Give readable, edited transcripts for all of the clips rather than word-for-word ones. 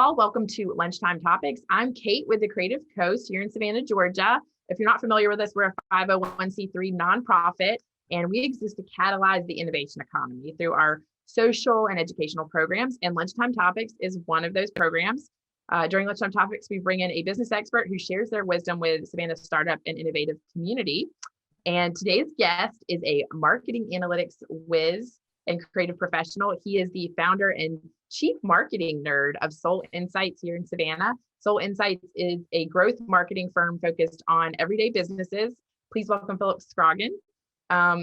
y'all. Welcome to Lunchtime Topics. I'm Kate with the Creative Coast here in Savannah, Georgia. If you're not familiar with us, we're a 501c3 nonprofit, and we exist to catalyze the innovation economy through our social and educational programs. And Lunchtime Topics is one of those programs. During Lunchtime Topics, we bring in a business expert who shares their wisdom with Savannah's startup and innovative community. And today's guest is a marketing analytics whiz and creative professional. He is the founder and chief marketing nerd of Soul Insights here in Savannah. Soul Insights is a growth marketing firm focused on everyday businesses. Please welcome Phillip Scroggin.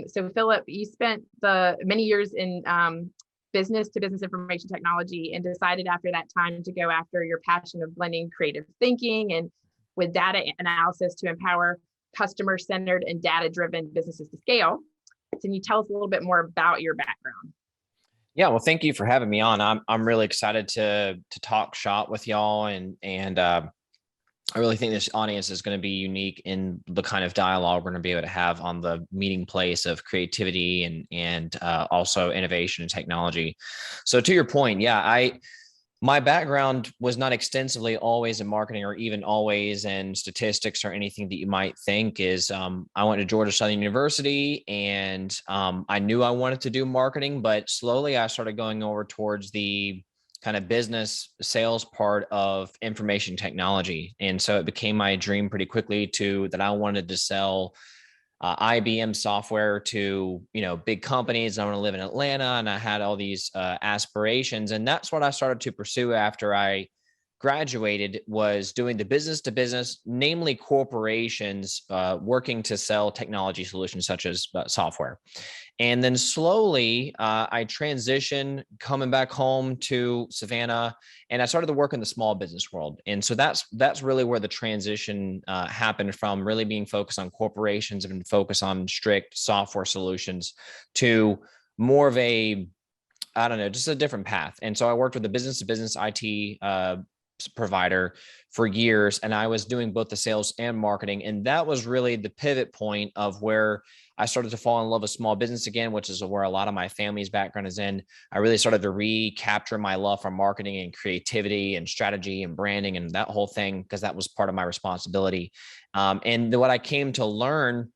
So Phillip, you spent many years in business to business information technology and decided after that time to go after your passion of blending creative thinking and with data analysis to empower customer-centered and data-driven businesses to scale. Can you tell us a little bit more about your background? Yeah, well, thank you for having me on. I'm really excited to talk shop with y'all, and I really think this audience is going to be unique in the kind of dialogue we're going to be able to have on the meeting place of creativity and also innovation and technology. So to your point, yeah, my background was not extensively always in marketing or even always in statistics or anything that you might think is, I went to Georgia Southern University and I knew I wanted to do marketing, but slowly I started going over towards the kind of business sales part of information technology. And so it became my dream pretty quickly that I wanted to sell IBM software to, big companies. I want to live in Atlanta, and I had all these aspirations. And that's what I started to pursue after I graduated, was doing the business to business, namely corporations working to sell technology solutions such as software. And then slowly I transitioned coming back home to Savannah, and I started to work in the small business world. And so that's really where the transition happened, from really being focused on corporations and focus on strict software solutions to more of just a different path. And so I worked with a business to business IT provider for years, and I was doing both the sales and marketing. And that was really the pivot point of where I started to fall in love with small business again, which is where a lot of my family's background is in. I really started to recapture my love for marketing and creativity and strategy and branding and that whole thing, because that was part of my responsibility. And what I came to learn,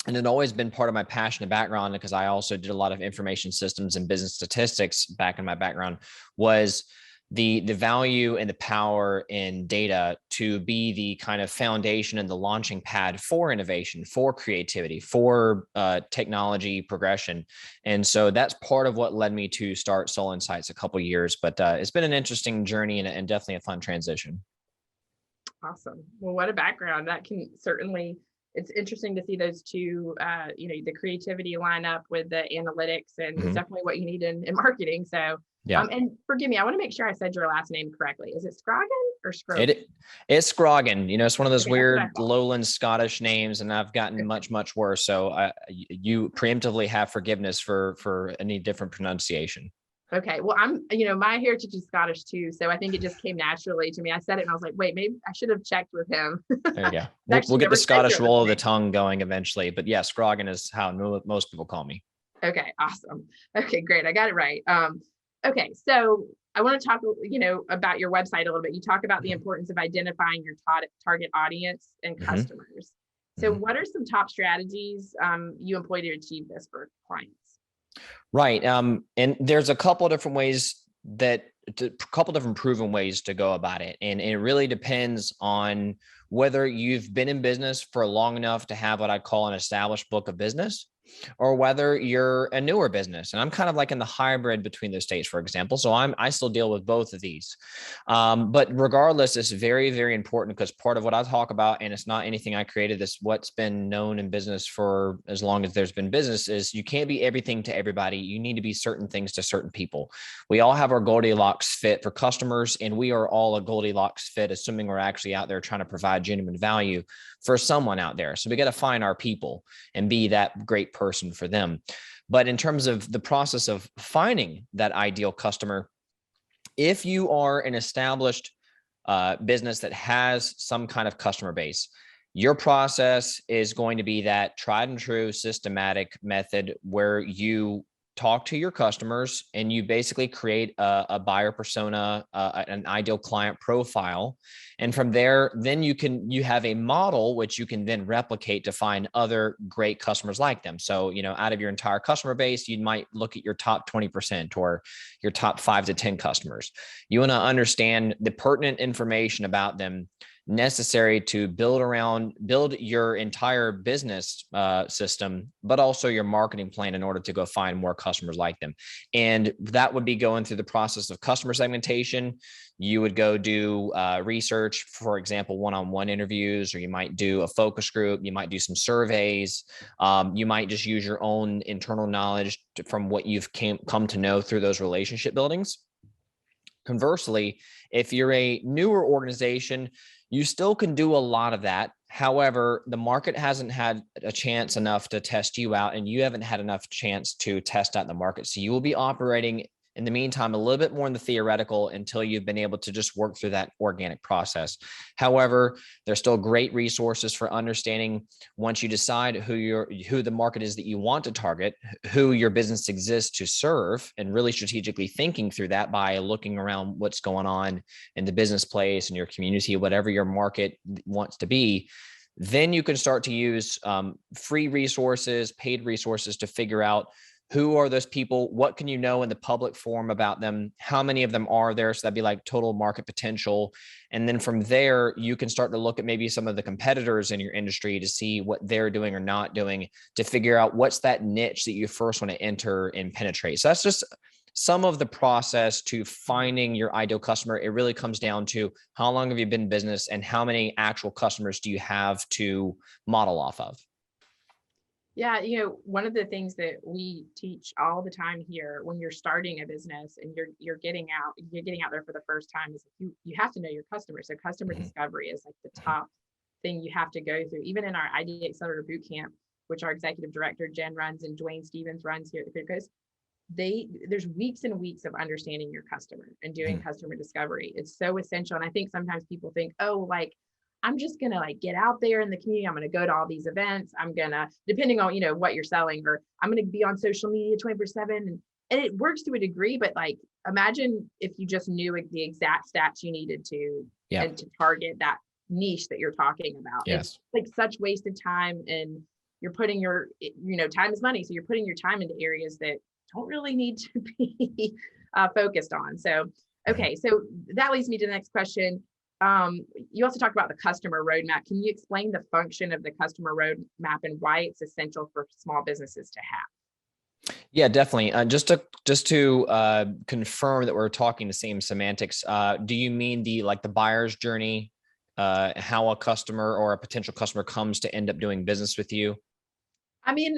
and it had always been part of my passion and background, because I also did a lot of information systems and business statistics back in my background, was the value and the power in data to be the kind of foundation and the launching pad for innovation, for creativity, for technology progression. And so that's part of what led me to start Soul Insights a couple of years, but it's been an interesting journey and definitely a fun transition. Awesome. Well, what a background. That can certainly, it's interesting to see those two, the creativity line up with the analytics, and it's definitely what you need in marketing. So yeah. And forgive me, I want to make sure I said your last name correctly. Is it Scroggin or Scroggin? It's Scroggin. It's one of those weird lowland Scottish names, and I've gotten much worse. So you preemptively have forgiveness for any different pronunciation. Okay. Well, my heritage is Scottish too. So I think it just came naturally to me. I said it and I was like, wait, maybe I should have checked with him. There you go. We'll get the Scottish roll of the tongue going eventually. But yeah, Scroggin is how most people call me. Okay. Awesome. Okay, great. I got it right. Okay. So I want to talk, about your website a little bit. You talk about the importance of identifying your target audience and customers. So what are some top strategies you employ to achieve this for clients? Right. And there's a couple of different proven ways to go about it. And it really depends on whether you've been in business for long enough to have what I call an established book of business, or whether you're a newer business. And I'm kind of like in the hybrid between those states, for example. So I still deal with both of these. But regardless, it's very, very important, because part of what I talk about, and it's not anything I created, this what's been known in business for as long as there's been business, is you can't be everything to everybody. You need to be certain things to certain people. We all have our Goldilocks fit for customers, and we are all a Goldilocks fit, assuming we're actually out there trying to provide genuine value for someone out there. So we got to find our people and be that great person for them. But in terms of the process of finding that ideal customer, if you are an established business that has some kind of customer base, your process is going to be that tried and true systematic method where you talk to your customers and you basically create a buyer persona, an ideal client profile. And from there, then you have a model which you can then replicate to find other great customers like them. So, out of your entire customer base, you might look at your top 20% or your top 5 to 10 customers. You want to understand the pertinent information about them necessary to build your entire business system, but also your marketing plan in order to go find more customers like them. And that would be going through the process of customer segmentation. You would go do research, for example, one-on-one interviews, or you might do a focus group. You might do some surveys. You might just use your own internal knowledge from what you've come to know through those relationship buildings. Conversely, if you're a newer organization, you still can do a lot of that. However, the market hasn't had a chance enough to test you out, and you haven't had enough chance to test out the market. So you will be operating in the meantime a little bit more in the theoretical until you've been able to just work through that organic process. However, there's still great resources for understanding once you decide who the market is that you want to target, who your business exists to serve, and really strategically thinking through that by looking around what's going on in the business place and your community, whatever your market wants to be. Then you can start to use free resources, paid resources to figure out who are those people? What can you know in the public forum about them? How many of them are there? So that'd be like total market potential. And then from there, you can start to look at maybe some of the competitors in your industry to see what they're doing or not doing to figure out what's that niche that you first want to enter and penetrate. So that's just some of the process to finding your ideal customer. It really comes down to how long have you been in business and how many actual customers do you have to model off of? Yeah, one of the things that we teach all the time here when you're starting a business and you're getting out there for the first time is you have to know your customer. So customer discovery is like the top thing you have to go through. Even in our Idea Accelerator Bootcamp, which our executive director Jen runs and Dwayne Stevens runs here at the Creative Coast, there's weeks and weeks of understanding your customer and doing customer discovery. It's so essential. And I think sometimes people think, oh, like, I'm just going to get out there in the community. I'm going to go to all these events. I'm going to, depending on, what you're selling, or I'm going to be on social media 24/7. And it works to a degree, but imagine if you just knew the exact stats you needed to, and to target that niche that you're talking about. Yes. It's such wasted time, and you're putting your, time is money. So you're putting your time into areas that don't really need to be focused on. So, okay. So that leads me to the next question. You also talked about the customer roadmap. Can you explain the function of the customer roadmap and why it's essential for small businesses to have? Yeah, definitely. Just to confirm that we're talking the same semantics, do you mean the buyer's journey, how a customer or a potential customer comes to end up doing business with you? I mean,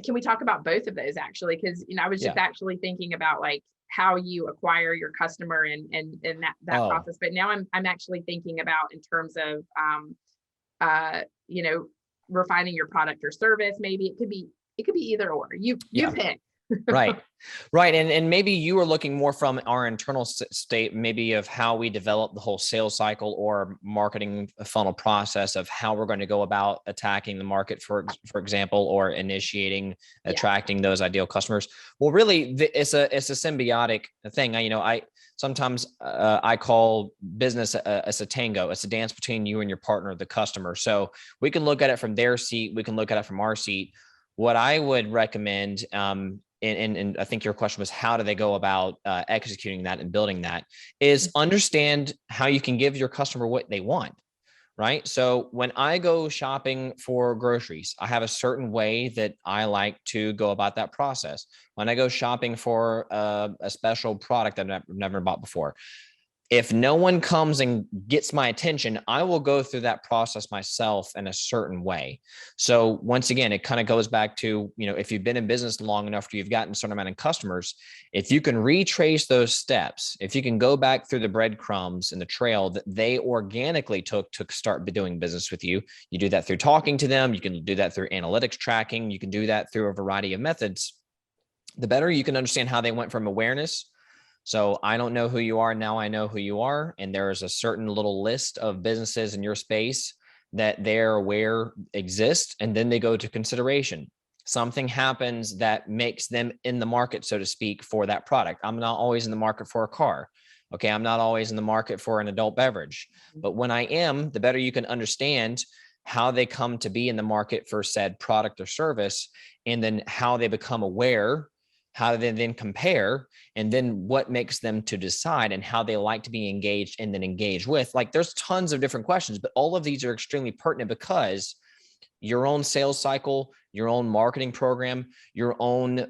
can we talk about both of those actually? Because I was just actually thinking about how you acquire your customer and that process. But now I'm actually thinking about in terms of refining your product or service. Maybe it could be either or. You pick. Right. And maybe you are looking more from our internal state, maybe of how we develop the whole sales cycle or marketing funnel process of how we're going to go about attacking the market, for example, or initiating, attracting those ideal customers. Well, really, it's a symbiotic thing. I sometimes I call business a tango. It's a dance between you and your partner, the customer. So we can look at it from their seat. We can look at it from our seat. What I would recommend, and I think your question was, how do they go about executing that and building that, is understand how you can give your customer what they want, right? So when I go shopping for groceries, I have a certain way that I like to go about that process. When I go shopping for a special product that I've never bought before, if no one comes and gets my attention, I will go through that process myself in a certain way. So once again, it kind of goes back to, if you've been in business long enough, you've gotten a certain amount of customers. If you can retrace those steps, if you can go back through the breadcrumbs and the trail that they organically took to start doing business with you, you do that through talking to them. You can do that through analytics tracking. You can do that through a variety of methods. The better you can understand how they went from awareness. So I don't know who you are. Now I know who you are. And there is a certain little list of businesses in your space that they're aware exist. And then they go to consideration. something happens that makes them in the market, so to speak, for that product. I'm not always in the market for a car. Okay. I'm not always in the market for an adult beverage, but when I am, the better you can understand how they come to be in the market for said product or service, and then how they become aware, how they then compare, and then what makes them to decide, and how they like to be engaged and then engage with. Like, there's tons of different questions, but all of these are extremely pertinent, because your own sales cycle, your own marketing program, your own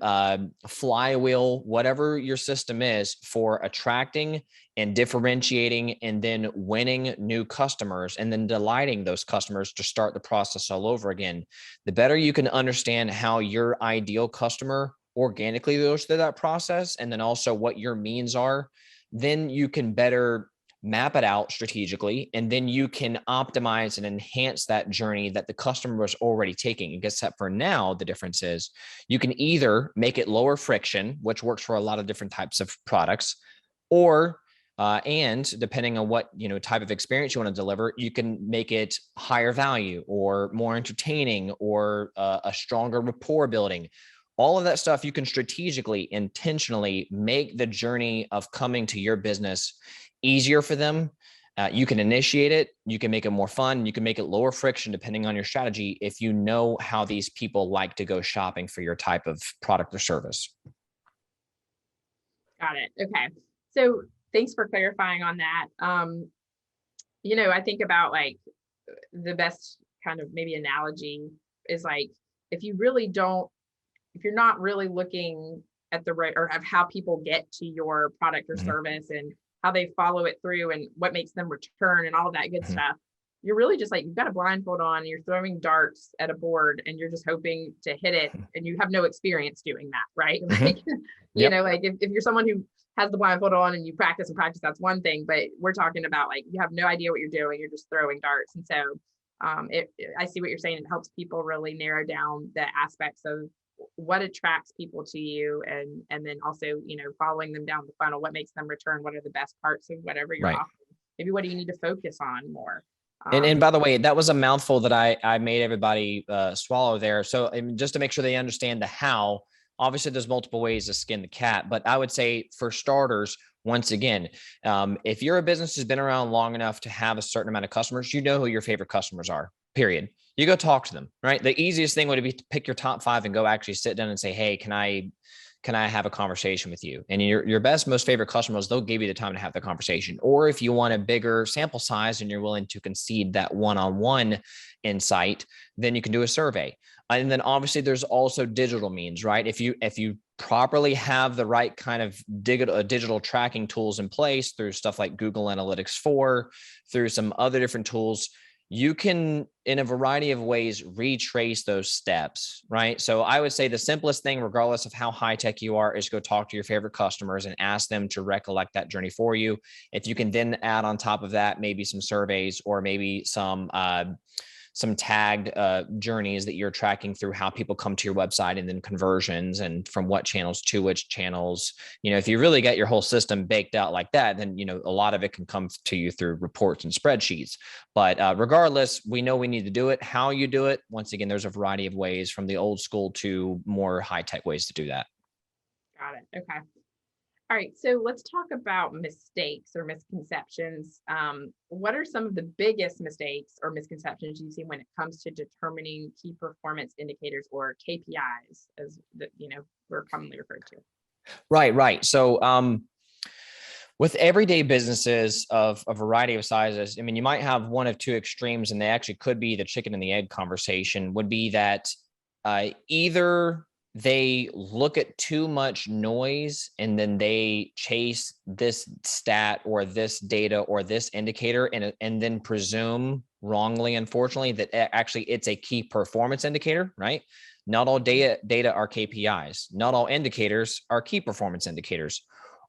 flywheel, whatever your system is for attracting and differentiating and then winning new customers and then delighting those customers to start the process all over again. The better you can understand how your ideal customer organically goes through that process, and then also what your means are, then you can better map it out strategically, and then you can optimize and enhance that journey that the customer was already taking. Except for now, the difference is you can either make it lower friction, which works for a lot of different types of products, or and depending on what type of experience you want to deliver, you can make it higher value or more entertaining, or a stronger rapport building. All of that stuff, you can strategically, intentionally make the journey of coming to your business easier for them. You can initiate it, you can make it more fun, you can make it lower friction depending on your strategy, if you know how these people like to go shopping for your type of product or service. Got it. Okay. So thanks for clarifying on that. I think about like the best kind of maybe analogy is like, if you're not really looking at the right, or of how people get to your product or service and how they follow it through and what makes them return and all of that good stuff, you're really just like, you've got a blindfold on, you're throwing darts at a board and you're just hoping to hit it, and you have no experience doing that, right? Like, like if you're someone who has the blindfold on and you practice and practice, that's one thing, but we're talking about like, you have no idea what you're doing, you're just throwing darts. And so I see what you're saying. It helps people really narrow down the aspects of what attracts people to you, and then also following them down the funnel, what makes them return, what are the best parts of whatever you're offering, maybe what do you need to focus on more. And by the way, that was a mouthful that I made everybody swallow there. So just to make sure they understand the how, obviously there's multiple ways to skin the cat, but I would say for starters, once again, if you're a business that's been around long enough to have a certain amount of customers, you know who your favorite customers are, period. You go talk to them, right? The easiest thing would be to pick your top 5 and go actually sit down and say, hey, can I have a conversation with you? And your best, most favorite customers, they'll give you the time to have the conversation. Or if you want a bigger sample size and you're willing to concede that one-on-one insight, then you can do a survey. And then obviously there's also digital means, right? If you properly have the right kind of digital tracking tools in place through stuff like Google Analytics 4, through some other different tools, you can, in a variety of ways, retrace those steps, right? So I would say the simplest thing, regardless of how high tech you are, is go talk to your favorite customers and ask them to recollect that journey for you. If you can then add on top of that, maybe some surveys, or maybe some tagged journeys that you're tracking through how people come to your website, and then conversions, and from what channels to which channels. If you really get your whole system baked out like that, then a lot of it can come to you through reports and spreadsheets. But regardless, we know we need to do it. How you do it, once again, there's a variety of ways, from the old school to more high-tech ways to do that. Got it. Okay. All right, so let's talk about mistakes or misconceptions. What are some of the biggest mistakes or misconceptions you see when it comes to determining key performance indicators, or KPIs, as we're commonly referred to? Right. So with everyday businesses of a variety of sizes, you might have one of two extremes, and they actually could be the chicken and the egg conversation. Would be that either they look at too much noise and then they chase this stat or this data or this indicator, and then presume wrongly, unfortunately, that actually it's a key performance indicator, right? Not all data are KPIs. Not all indicators are key performance indicators.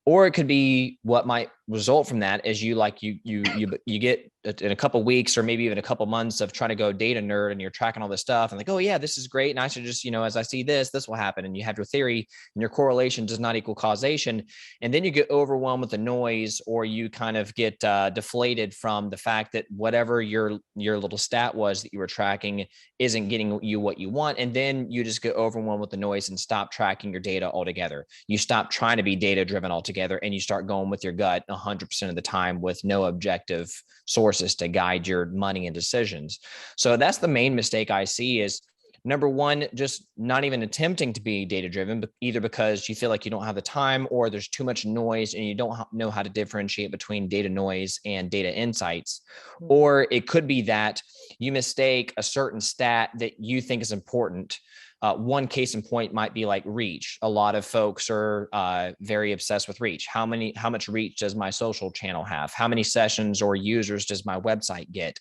Or it could be what result from that is you get in a couple of weeks or maybe even a couple months of trying to go data nerd, and you're tracking all this stuff and like, oh yeah, this is great. And I should just, as I see this will happen. And you have your theory and your correlation does not equal causation. And then you get overwhelmed with the noise, or you kind of get deflated from the fact that whatever your little stat was that you were tracking isn't getting you what you want. And then you just get overwhelmed with the noise and stop tracking your data altogether. You stop trying to be data driven altogether, and you start going with your gut 100% of the time with no objective sources to guide your money and decisions. So that's the main mistake I see is, number one, just not even attempting to be data driven, but either because you feel like you don't have the time, or there's too much noise and you don't know how to differentiate between data noise and data insights. Or it could be that you mistake a certain stat that you think is important. One case in point might be like reach. A lot of folks are very obsessed with reach. How much reach does my social channel have? How many sessions or users does my website get?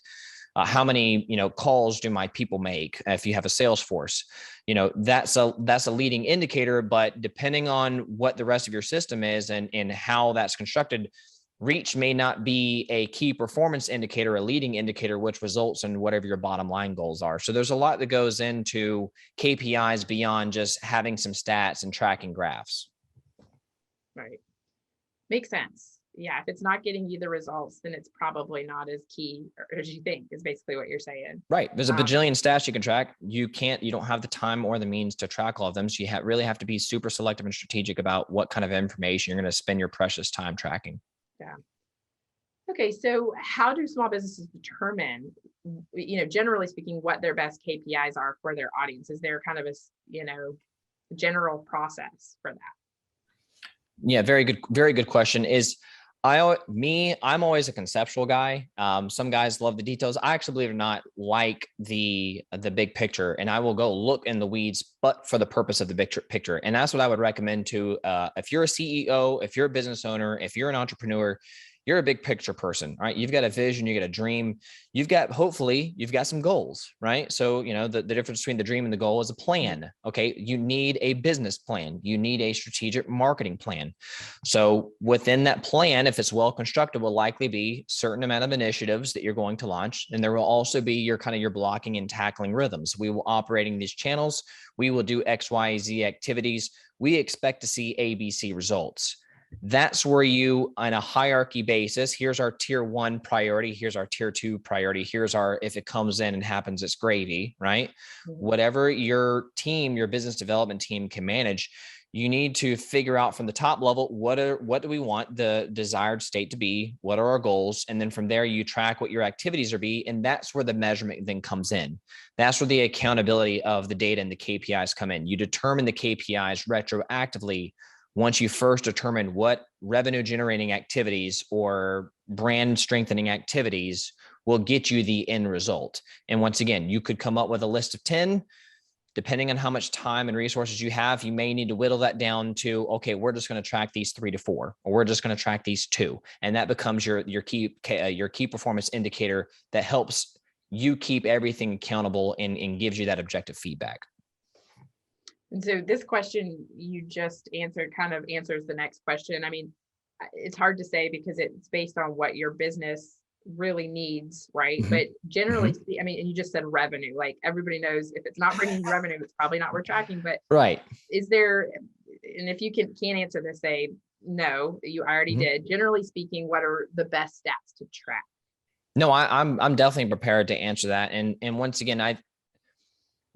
How many, calls do my people make? If you have a sales force, that's a leading indicator, but depending on what the rest of your system is and how that's constructed, reach may not be a key performance indicator, a leading indicator, which results in whatever your bottom line goals are. So there's a lot that goes into KPIs beyond just having some stats and tracking graphs. Right. Makes sense. Yeah. If it's not getting you the results, then it's probably not as key as you think, is basically what you're saying. Right. There's a bajillion stats you can track. You don't have the time or the means to track all of them. So you really have to be super selective and strategic about what kind of information you're going to spend your precious time tracking. Yeah. Okay. So how do small businesses determine, generally speaking, what their best KPIs are for their audience? Is there kind of a, general process for that? Yeah. Very good question. I'm always a conceptual guy. Some guys love the details. I actually, believe it or not, like the big picture, and I will go look in the weeds, but for the purpose of the big picture. And that's what I would recommend to, if you're a CEO, if you're a business owner, if you're an entrepreneur, you're a big picture person, right? You've got a vision, you got a dream, hopefully you've got some goals, right? So, the difference between the dream and the goal is a plan. Okay. You need a business plan. You need a strategic marketing plan. So within that plan, if it's well constructed, will likely be certain amount of initiatives that you're going to launch. And there will also be your blocking and tackling rhythms. We will operating these channels. We will do X, Y, Z activities. We expect to see ABC results. That's where you, on a hierarchy basis, here's our tier 1 priority. Here's our tier 2 priority. Here's our, if it comes in and happens, it's gravy, right? Whatever your team, your business development team can manage, you need to figure out from the top level, what do we want the desired state to be? What are our goals? And then from there, you track what your activities are be. And that's where the measurement then comes in. That's where the accountability of the data and the KPIs come in. You determine the KPIs retroactively once you first determine what revenue generating activities or brand strengthening activities will get you the end result. And once again, you could come up with a list of 10. Depending on how much time and resources you have, you may need to whittle that down to, okay, we're just going to track these 3 to 4, or we're just going to track these 2. And that becomes your key performance indicator that helps you keep everything accountable and gives you that objective feedback. And so this question you just answered kind of answers the next question. I mean, it's hard to say because it's based on what your business really needs, right? But generally, I mean, and you just said revenue, like everybody knows if it's not bringing revenue, it's probably not worth tracking. But right. Is there, and if you can't answer this, say no, you already did. Generally speaking, what are the best stats to track? No, I'm definitely prepared to answer that. And once again,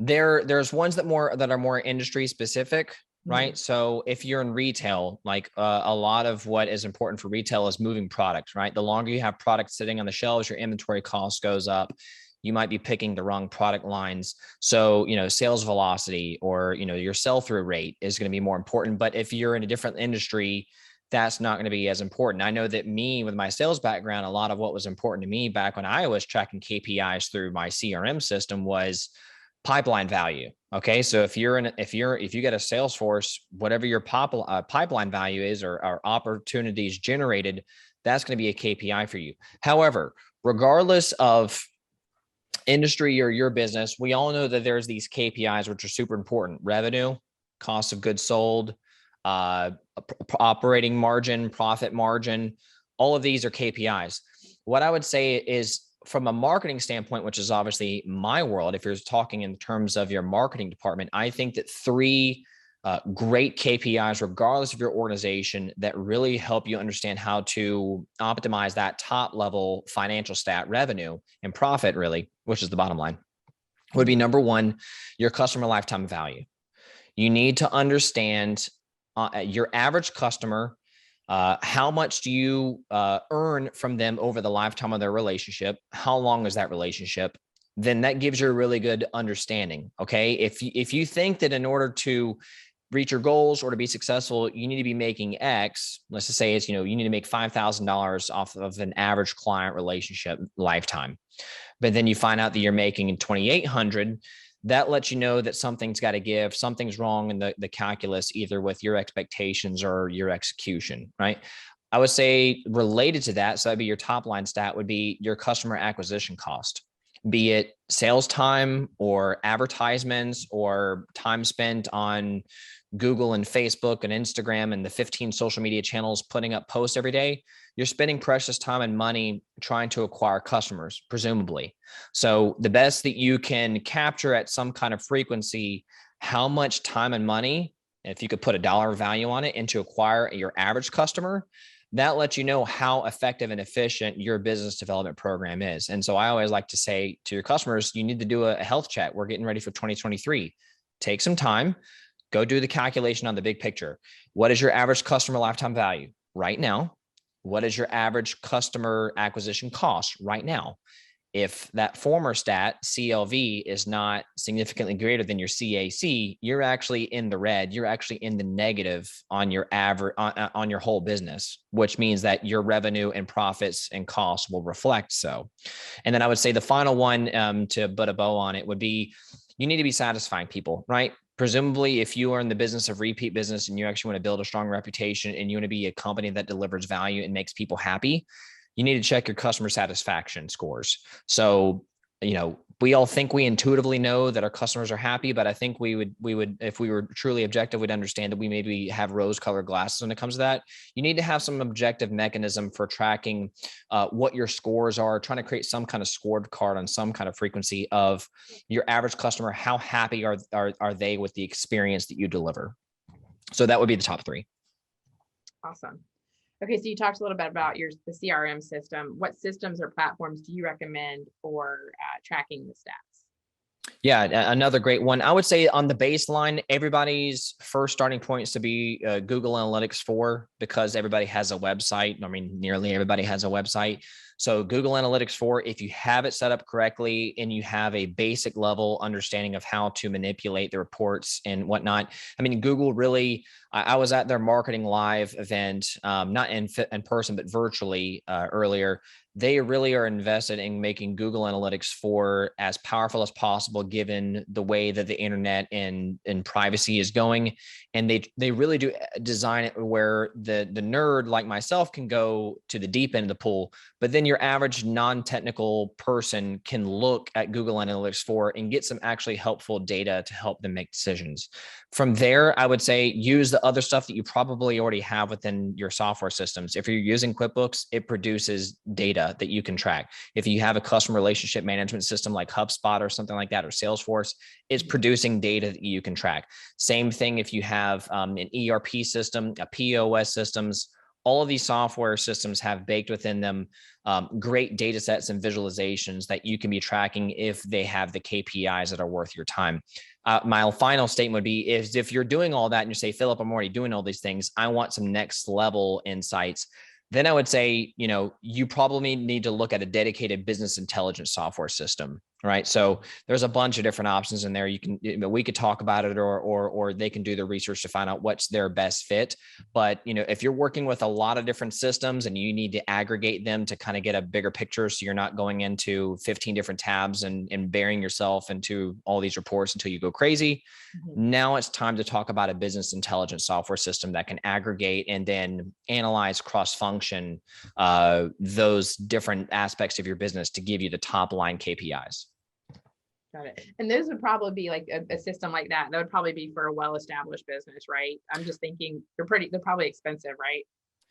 there's ones that are more industry specific, right? So if you're in retail, like a lot of what is important for retail is moving product, right? The longer you have product sitting on the shelves, your inventory cost goes up. You might be picking the wrong product lines. So, sales velocity or, your sell-through rate is going to be more important. But if you're in a different industry, that's not going to be as important. I know that me, with my sales background, a lot of what was important to me back when I was tracking KPIs through my CRM system was pipeline value. Okay. So if you get a sales force, whatever your pipeline value is or opportunities generated, that's going to be a KPI for you. However, regardless of industry or your business, we all know that there's these KPIs, which are super important: revenue, cost of goods sold, operating margin, profit margin. All of these are KPIs. What I would say is, from a marketing standpoint, which is obviously my world, if you're talking in terms of your marketing department, I think that three great KPIs, regardless of your organization, that really help you understand how to optimize that top level financial stat, revenue and profit, really, which is the bottom line, would be number one, your customer lifetime value. You need to understand your average customer. How much do you earn from them over the lifetime of their relationship? How long is that relationship? Then that gives you a really good understanding. Okay. If you think that in order to reach your goals or to be successful, you need to be making X, let's just say it's, you need to make $5,000 off of an average client relationship lifetime. But then you find out that you're making 2,800. That lets you know that something's got to give, something's wrong in the calculus, either with your expectations or your execution, right? I would say related to that, so that'd be your top line stat, would be your customer acquisition cost, be it sales time or advertisements or time spent on Google and Facebook and Instagram and the 15 social media channels putting up posts every day. You're spending precious time and money trying to acquire customers, presumably. So the best that you can capture at some kind of frequency, how much time and money, if you could put a dollar value on it, into acquire your average customer, that lets you know how effective and efficient your business development program is. And so I always like to say to your customers, you need to do a health check. We're getting ready for 2023. Take some time, go do the calculation on the big picture. What is your average customer lifetime value right now? What is your average customer acquisition cost right now? If that former stat, CLV, is not significantly greater than your CAC, you're actually in the red. You're actually in the negative on your average, on your whole business, which means that your revenue and profits and costs will reflect so. And then I would say the final one, to put a bow on it, would be you need to be satisfying people, right? Presumably, if you are in the business of repeat business and you actually want to build a strong reputation and you want to be a company that delivers value and makes people happy, you need to check your customer satisfaction scores. So, we all think we intuitively know that our customers are happy, but I think we would, if we were truly objective, we'd understand that we maybe have rose-colored glasses when it comes to that. You need to have some objective mechanism for tracking what your scores are, trying to create some kind of scored card on some kind of frequency of your average customer. How happy are they with the experience that you deliver? So that would be the top three. Awesome. Okay, so you talked a little bit about the CRM system. What systems or platforms do you recommend for tracking the stats? Yeah, another great one. I would say on the baseline, everybody's first starting point is to be Google Analytics 4, because everybody has a website. I mean, nearly everybody has a website. So Google Analytics 4, if you have it set up correctly and you have a basic level understanding of how to manipulate the reports and whatnot. I mean, Google really, I was at their marketing live event, not in person, but virtually earlier. They really are invested in making Google Analytics 4 as powerful as possible, given the way that the internet and privacy is going. And they really do design it where the nerd like myself can go to the deep end of the pool, but then your average non-technical person can look at Google Analytics 4 and get some actually helpful data to help them make decisions. From there, I would say use the other stuff that you probably already have within your software systems. If you're using QuickBooks, it produces data that you can track. If you have a customer relationship management system like HubSpot or something like that, or Salesforce, it's producing data that you can track. Same thing if you have an ERP system, a POS systems. All of these software systems have baked within them great data sets and visualizations that you can be tracking if they have the KPIs that are worth your time. My final statement would be if you're doing all that and you say, Phillip, I'm already doing all these things, I want some next level insights. Then I would say, you probably need to look at a dedicated business intelligence software system, right? So there's a bunch of different options in there. We could talk about it, or they can do the research to find out what's their best fit. But, if you're working with a lot of different systems and you need to aggregate them to kind of get a bigger picture, so you're not going into 15 different tabs and burying yourself into all these reports until you go crazy. Mm-hmm. Now it's time to talk about a business intelligence software system that can aggregate and then analyze cross-function those different aspects of your business to give you the top line KPIs. Got it. And those would probably be like a system like that. That would probably be for a well-established business, right? I'm just thinking they're probably expensive, right?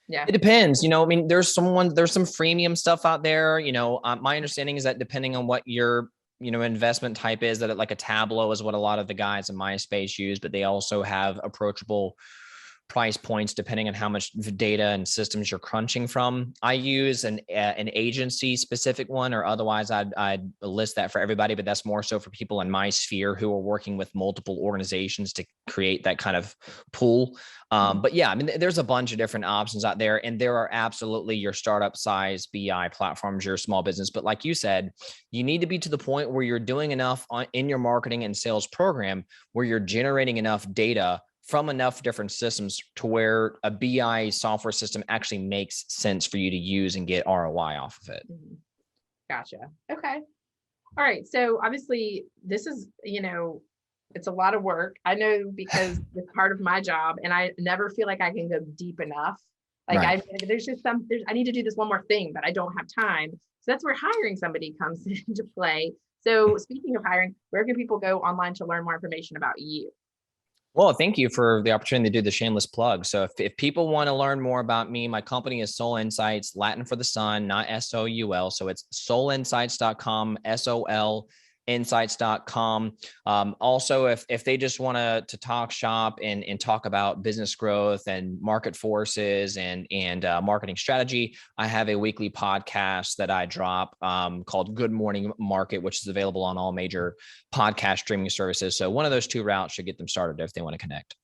Yeah. It depends, I mean, there's some freemium stuff out there, my understanding is that depending on what your, investment type is, that like a Tableau is what a lot of the guys in my space use, but they also have approachable price points depending on how much data and systems you're crunching from. I use an agency specific one, or otherwise I'd list that for everybody, but that's more so for people in my sphere who are working with multiple organizations to create that kind of pool. But yeah, I mean, there's a bunch of different options out there, and there are absolutely your startup size BI platforms, your small business. But like you said, you need to be to the point where you're doing enough in your marketing and sales program where you're generating enough data from enough different systems to where a BI software system actually makes sense for you to use and get ROI off of it. Gotcha. Okay. All right. So obviously this is, it's a lot of work. I know because it's part of my job, and I never feel like I can go deep enough. Like Right. I need to do this one more thing, but I don't have time. So that's where hiring somebody comes into play. So speaking of hiring, where can people go online to learn more information about you? Well, thank you for the opportunity to do the shameless plug. So if people want to learn more about me, my company is Soul Insights, Latin for the sun, not SOUL. So it's soulinsights.com, SOL insights.com. Also, if they just want to talk shop and talk about business growth and market forces and marketing strategy, I have a weekly podcast that I drop called Good Morning Market, which is available on all major podcast streaming services. So one of those two routes should get them started if they want to connect.